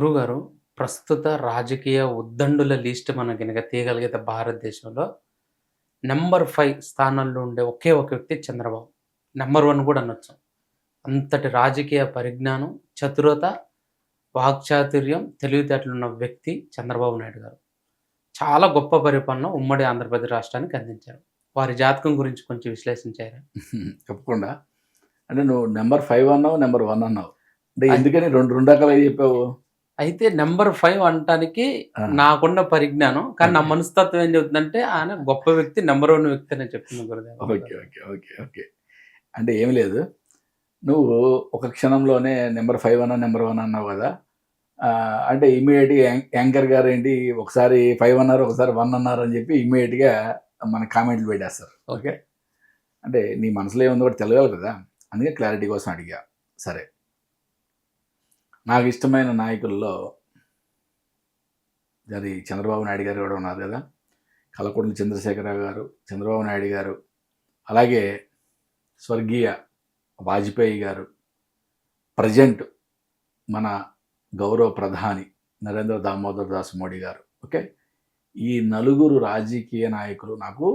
గురువుగారు, ప్రస్తుత రాజకీయ ఉద్దండుల లిస్ట్ మనం గనక తీయగలిగితే భారతదేశంలో నంబర్ 5 స్థానంలో ఉండే ఒకే ఒక వ్యక్తి చంద్రబాబు. నంబర్ 1 కూడా అనొచ్చు. అంతటి రాజకీయ పరిజ్ఞానం, చతురత, వాక్చాతుర్యం, తెలివితేటలున్న వ్యక్తి చంద్రబాబు నాయుడు గారు. చాలా గొప్ప పరిపాలన ఉమ్మడి ఆంధ్రప్రదేశ్ రాష్ట్రానికి అందించారు. వారి జాతకం గురించి కొంచెం విశ్లేషించారా? తప్పకుండా. అంటే నువ్వు నంబర్ 5 అన్నావు, నంబర్ 1 అన్నావు. అంటే అయి ఎందుకని 2 రకాలుగా చెప్పావు? అయితే నంబర్ 5 అనటానికి ఆ! నాకున్న పరిజ్ఞానం. కానీ నా ఓకే. మనస్తత్వం ఏం చెబుతుందంటే ఆయన గొప్ప వ్యక్తి, నంబర్ 1 వ్యక్తి అని చెప్తుంది గురుదేవ. ఓకే. అంటే ఏమి లేదు. నువ్వు ఒక క్షణంలోనే నంబర్ 5 అన్నావు, నంబర్ 1 అన్నావు గదా! అంటే ఇమ్మీడియేట్‌గా యాంకర్ గారేంటి ఒకసారి 5 అన్నారు, ఒకసారి 1 అన్నారు అని చెప్పి ఇమ్మీడియేట్‌గా మన కామెంట్లు పెట్టేస్తారు. ఓకే. అంటే నీ మనసులో ఏముందో కూడా తెలవాలి కదా! అందుకే క్లారిటీ కోసం అడిగా. సరే. నాకు ఇష్టమైన నాయకుల్లో అది చంద్రబాబు నాయుడు గారు కూడా ఉన్నారు కదా. కల్వకుంట్ల చంద్రశేఖరరావు గారు, చంద్రబాబు నాయుడు గారు, అలాగే స్వర్గీయ వాజ్పేయి గారు, ప్రజెంట్ మన గౌరవ ప్రధాని నరేంద్ర దామోదర్ దాస్ మోడీ గారు. ఓకే. ఈ నలుగురు రాజకీయ నాయకులు నాకు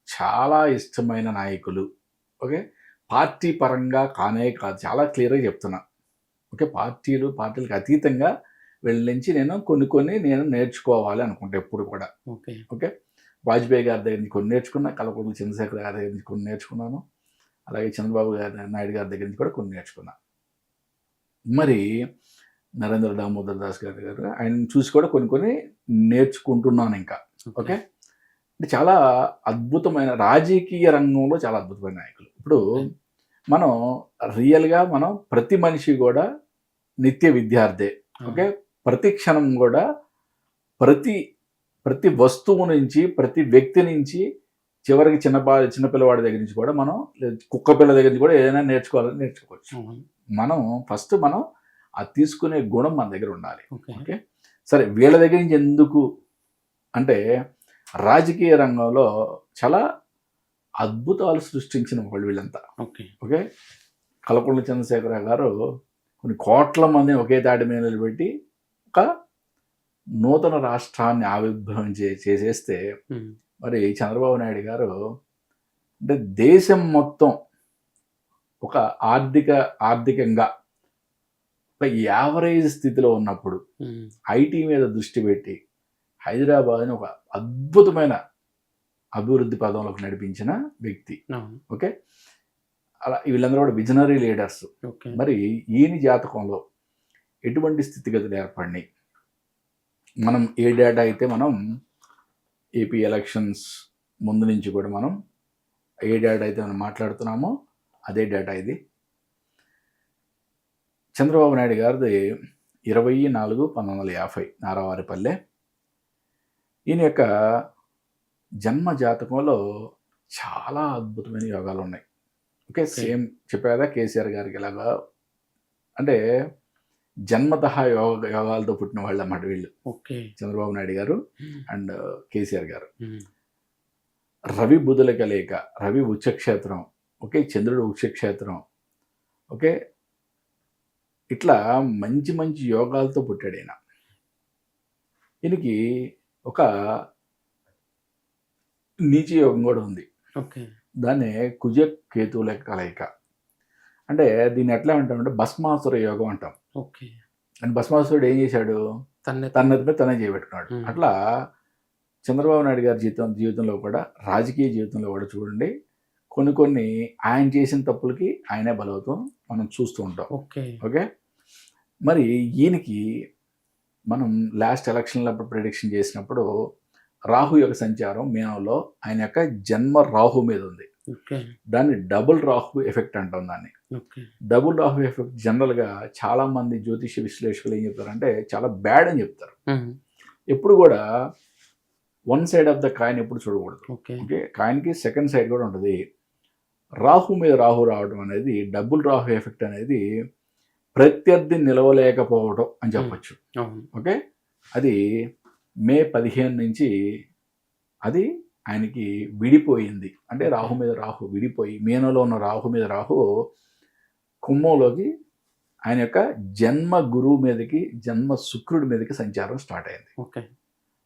చాలా ఇష్టమైన నాయకులు. ఓకే. పార్టీ పరంగా కానే కాదు, చాలా క్లియర్‌గా చెప్తున్నా. ఓకే. పార్టీలకు అతీతంగా వీళ్ళ నుంచి నేను కొన్ని నేను నేర్చుకోవాలి అనుకుంటా ఎప్పుడు కూడా. ఓకే. వాజ్పేయి గారి దగ్గర నుంచి కొన్ని నేర్చుకున్నా, కల్వకుంట్ల చంద్రశేఖర్ గారి దగ్గర నుంచి కొన్ని నేర్చుకున్నాను. అలాగే చంద్రబాబు నాయుడు గారి దగ్గర నుంచి కూడా కొన్ని నేర్చుకున్నా. మరి నరేంద్ర దామోదర్ దాస్ గారు ఆయనను చూసి కూడా కొన్ని నేర్చుకుంటున్నాను ఇంకా. ఓకే. అంటే చాలా అద్భుతమైన రాజకీయ రంగంలో చాలా అద్భుతమైన నాయకులు. ఇప్పుడు మనం రియల్‌గా ప్రతి మనిషి కూడా నిత్య విద్యార్థే. ఓకే. ప్రతి క్షణం కూడా ప్రతి వస్తువు నుంచి, ప్రతి వ్యక్తి నుంచి, చివరికి చిన్న పిల్లవాడి దగ్గర నుంచి కూడా మనం, కుక్క పిల్ల దగ్గర నుంచి కూడా ఏదైనా నేర్చుకోవాలని నేర్చుకోవచ్చు. ఫస్ట్ మనం అది తీసుకునే గుణం మన దగ్గర ఉండాలి. ఓకే. సరే, వీళ్ళ దగ్గర నుంచి ఎందుకు అంటే రాజకీయ రంగంలో చాలా అద్భుతాలు సృష్టించిన వాళ్ళు వీళ్ళంతా. ఓకే. కల్వకుంట్ల చంద్రశేఖరరావు గారు కొన్ని కోట్ల మందిని ఒకే తాటి మీద నిలబెట్టి ఒక నూతన రాష్ట్రాన్ని ఆవిర్భావం చేసేస్తే, మరి చంద్రబాబు నాయుడు గారు అంటే దేశం మొత్తం ఒక ఆర్థికంగా ఒక యావరేజ్ స్థితిలో ఉన్నప్పుడు ఐటీ మీద దృష్టి పెట్టి హైదరాబాద్ని ఒక అద్భుతమైన అభివృద్ధి పదంలోకి నడిపించిన వ్యక్తి. ఓకే. అలా వీళ్ళందరూ కూడా విజనరీ లీడర్స్. మరి ఈయన జాతకంలో ఎటువంటి స్థితిగతులు ఏర్పడినాయి, మనం ఏ డేటా అయితే మనం ఏపీ ఎలక్షన్స్ ముందు నుంచి కూడా మనం ఏ డేటా అయితే మనం మాట్లాడుతున్నామో అదే డేటా ఇది. చంద్రబాబు నాయుడు గారిది 24/1950 నారావారిపల్లె. ఈయన యొక్క జన్మ జాతకంలో చాలా అద్భుతమైన యోగాలు ఉన్నాయి. ఓకే. సేమ్ చెప్పేదా కేసీఆర్ గారికి ఎలాగా అంటే జన్మతః యోగాలతో పుట్టిన వాళ్ళు అన్నమాట వీళ్ళు. చంద్రబాబు నాయుడు గారు అండ్ కేసీఆర్ గారు. రవి బుధుల కలయిక, రవి ఉచ్చక్షేత్రం, ఓకే, చంద్రుడు ఉచ్చక్షేత్రం, ఓకే, ఇట్లా మంచి యోగాలతో పుట్టాడు ఈయన. ఈయనకి ఒక నీచ యోగం కూడా ఉంది. దాన్నే కుజ కేతువుల కలయిక. అంటే దీన్ని ఎట్లా అంటామంటే భస్మాసుర యోగం అంటాం. అండ్ భస్మాసురుడు ఏం చేశాడు, తన మీద తనే చేయబెట్టుకున్నాడు. అట్లా చంద్రబాబు నాయుడు గారి జీవితంలో కూడా, రాజకీయ జీవితంలో కూడా చూడండి, కొన్ని ఆయన చేసిన తప్పులకి ఆయనే బలవుతాం మనం చూస్తూ ఉంటాం. ఓకే. మరి ఈయనకి మనం లాస్ట్ ఎలక్షన్లో ప్రిడిక్షన్ చేసినప్పుడు రాహు యొక్క సంచారం మీనంలో ఆయన యొక్క జన్మ రాహు మీద ఉంది. దాన్ని డబుల్ రాహు ఎఫెక్ట్ అంటాం. దాన్ని డబుల్ రాహు ఎఫెక్ట్ జనరల్గా చాలా మంది జ్యోతిష విశ్లేషకులు ఏం చెప్తారంటే చాలా బ్యాడ్ అని చెప్తారు. ఎప్పుడు కూడా one side of the coin ఎప్పుడు చూడకూడదు. ఓకే. కాయిన్కి సెకండ్ సైడ్ కూడా ఉంటుంది. రాహు మీద రాహు రావడం అనేది, డబుల్ రాహు ఎఫెక్ట్ అనేది ప్రత్యర్థి నిలవలేకపోవడం అని చెప్పచ్చు. ఓకే. అది మే 15 నుంచి అది ఆయనకి విడిపోయింది. అంటే రాహు మీద రాహు విడిపోయి, మీనంలో ఉన్న రాహు మీద రాహు కుంభంలోకి ఆయన యొక్క జన్మ గురువు మీదకి, జన్మ శుక్రుడి మీదకి సంచారం స్టార్ట్ అయింది. ఓకే.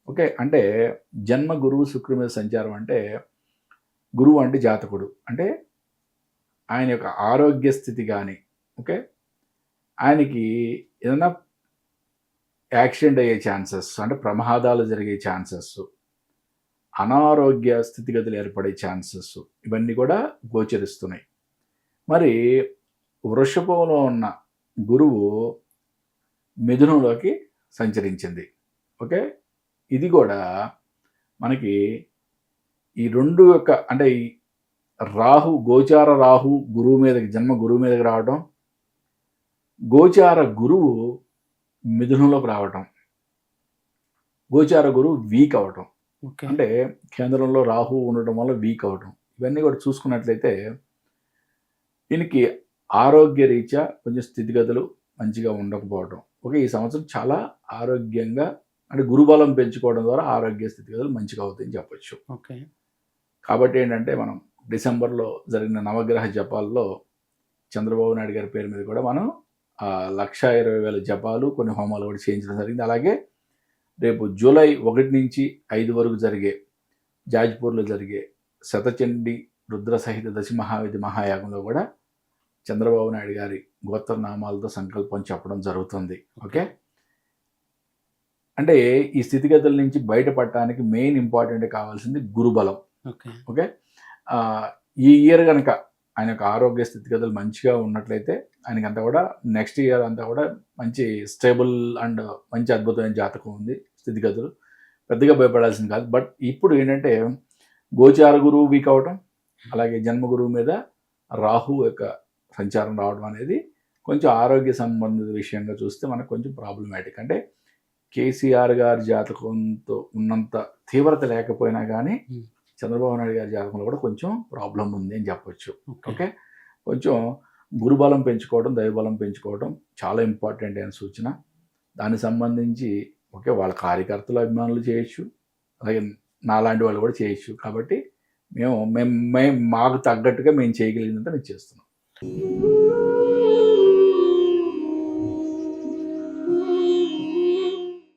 ఓకే. అంటే జన్మ గురువు శుక్రుడి మీద సంచారం అంటే, గురువు అంటే జాతకుడు. అంటే ఆయన యొక్క ఆరోగ్య స్థితి కానీ, ఓకే, ఆయనకి ఏదైనా యాక్సిడెంట్ అయ్యే ఛాన్సెస్, అంటే ప్రమాదాలు జరిగే ఛాన్సెస్, అనారోగ్య స్థితిగతులు ఏర్పడే ఛాన్సెస్, ఇవన్నీ కూడా గోచరిస్తున్నాయి. మరి వృషభంలో ఉన్న గురువు మిథునంలోకి సంచరించింది. ఓకే. ఇది కూడా మనకి ఈ రెండు యొక్క, అంటే ఈ గోచార రాహు గురువు మీదకి, జన్మ గురువు మీదకి రావడం, గోచార గురువు మిథునంలోకి రావటం, గోచార గురువు వీక్ అవటం, అంటే కేంద్రంలో రాహు ఉండటం వల్ల వీక్ అవటం, ఇవన్నీ కూడా చూసుకున్నట్లయితే దీనికి ఆరోగ్య రీత్యా కొంచెం స్థితిగతులు మంచిగా ఉండకపోవడం. ఓకే. ఈ సంవత్సరం చాలా ఆరోగ్యంగా, అంటే గురుబలం పెంచుకోవడం ద్వారా ఆరోగ్య స్థితిగతులు మంచిగా అవుతాయని చెప్పొచ్చు. ఓకే. కాబట్టి ఏంటంటే మనం డిసెంబర్లో జరిగిన నవగ్రహ జపాల్లో చంద్రబాబు నాయుడు గారి పేరు మీద కూడా మనం 1,20,000 జపాలు, కొన్ని హోమాలు కూడా చేయించడం జరిగింది. అలాగే రేపు జూలై 1 నుంచి 5 వరకు జరిగే జాజ్పూర్లో జరిగే శతచండి రుద్ర సహిత దశమహావిధి మహాయాగంలో కూడా చంద్రబాబు నాయుడు గారి గోత్రనామాలతో సంకల్పం చెప్పడం జరుగుతుంది. ఓకే. అంటే ఈ స్థితిగతుల నుంచి బయటపడటానికి మెయిన్ ఇంపార్టెంట్ కావాల్సింది గురుబలం. ఓకే. ఈ ఇయర్ కనుక ఆయన యొక్క ఆరోగ్య స్థితిగతులు మంచిగా ఉన్నట్లయితే ఆయనకంతా కూడా నెక్స్ట్ ఇయర్ అంతా కూడా మంచి స్టేబుల్ అండ్ మంచి అద్భుతమైన జాతకం ఉంది. స్థితిగతులు పెద్దగా భయపడాల్సింది కాదు. బట్ ఇప్పుడు ఏంటంటే గోచార గురువు వీక్ అవటం, అలాగే జన్మ గురువు మీద రాహు యొక్క సంచారం రావడం అనేది కొంచెం ఆరోగ్య సంబంధిత విషయంగా చూస్తే మనకు కొంచెం ప్రాబ్లమాటిక్. అంటే కేసీఆర్ గారి జాతకంతో ఉన్నంత తీవ్రత లేకపోయినా కానీ చంద్రబాబు నాయుడు గారి జాతకంలో కూడా కొంచెం ప్రాబ్లం ఉంది అని చెప్పొచ్చు. ఓకే. కొంచెం గురుబలం పెంచుకోవడం, దైవబలం పెంచుకోవడం చాలా ఇంపార్టెంట్ అయిన సూచన. దానికి సంబంధించి ఓకే, వాళ్ళ కార్యకర్తలు, అభిమానులు చేయొచ్చు, అలాగే నాలాంటి వాళ్ళు కూడా చేయొచ్చు. కాబట్టి మేము మాకు తగ్గట్టుగా మేము చేయగలిగినంత మేము చేస్తున్నాం.